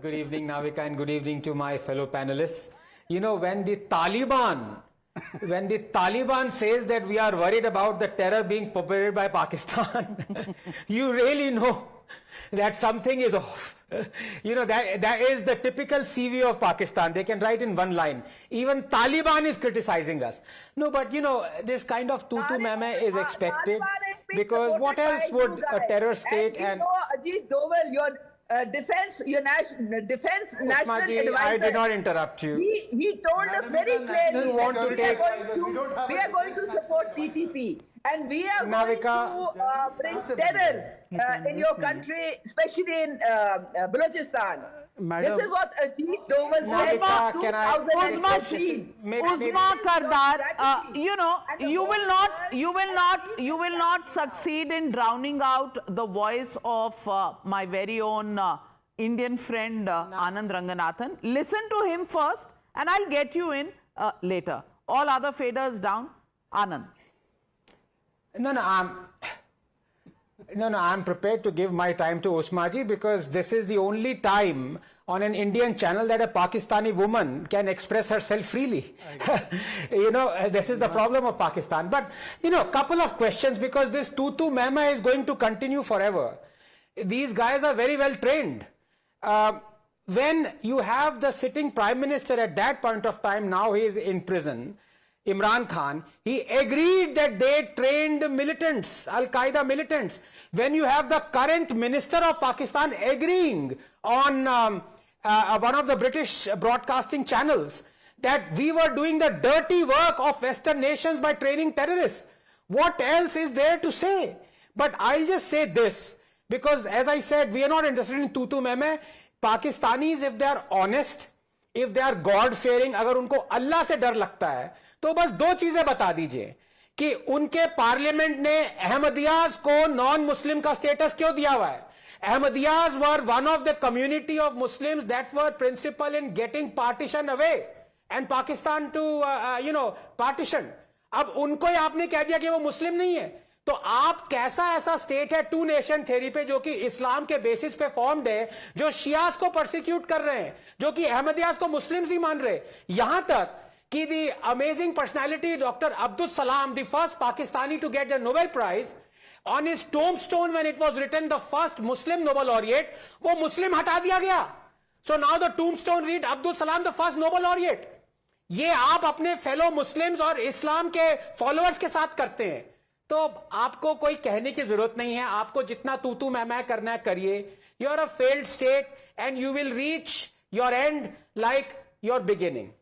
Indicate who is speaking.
Speaker 1: Good evening, Navika, and good evening to my fellow panelists. You know, when the Taliban says that we are worried about the terror being perpetrated by Pakistan, you really know that something is off. You know, that is the typical CV of Pakistan. They can write in one line. Even Taliban is criticizing us. No, but you know, this kind of tutu meme is expected, because what else would a terror state
Speaker 2: and you know, Ajit Doval, your defense national advisor,
Speaker 1: I did not interrupt you.
Speaker 2: He told us very clearly
Speaker 1: we
Speaker 2: are going to support TTP. And we are going to bring terror in your country, especially in Balochistan. This is what Ajit Doval said in 2016.
Speaker 3: Uzma Kardar, you know, you will not succeed in drowning out the voice of my very own Indian friend Anand Ranganathan. Listen to him first, and I'll get you in later. All other faders down. Anand.
Speaker 1: I'm prepared to give my time to Usmaji, because this is the only time on an Indian channel that a Pakistani woman can express herself freely. You know, this is the problem of Pakistan. But, you know, couple of questions, because this tutu meme is going to continue forever. These guys are very well trained. When you have the sitting prime minister at that point of time, now he is in prison, Imran Khan, he agreed that they trained militants, Al-Qaeda militants. When you have the current minister of Pakistan agreeing on one of the British broadcasting channels that we were doing the dirty work of Western nations by training terrorists, what else is there to say? But I'll just say this, because as I said, we are not interested in tutu meme. Pakistanis, if they are honest, if they are God-fearing, अगर उनको अल्लाह से डर लगता है, तो बस दो चीजें बता दीजिए कि उनके पार्लियामेंट ने अहमदियाज को नॉन मुस्लिम का स्टेटस क्यों दिया हुआ है. Ahmadiyas were one of the community of Muslims that were principal in getting partition away and Pakistan to partition. अब उनको ही आपने कह दिया कि वो मुस्लिम नहीं है, तो आप कैसा ऐसा स्टेट है टू नेशन थ्योरी पे, जो कि इस्लाम के बेसिस पे फॉर्म्ड है, जो शियास को प्रोसिक्यूट कर रहे हैं, जो कि अहमदियाज को मुस्लिम नहीं मान रहे. यहां तक कि the amazing personality Dr. Abdul Salam, the first Pakistani to get the Nobel Prize, on his tombstone when it was written the first Muslim Nobel laureate, वो मुस्लिम हटा दिया गया. So now the tombstone read Abdul Salam, the first Nobel laureate. ये आप अपने fellow Muslims और इस्लाम के followers के साथ करते हैं, तो आपको कोई कहने की जरूरत नहीं है. आपको जितना तू मैं करना है करिए. You are a failed state and you will reach your end like your beginning.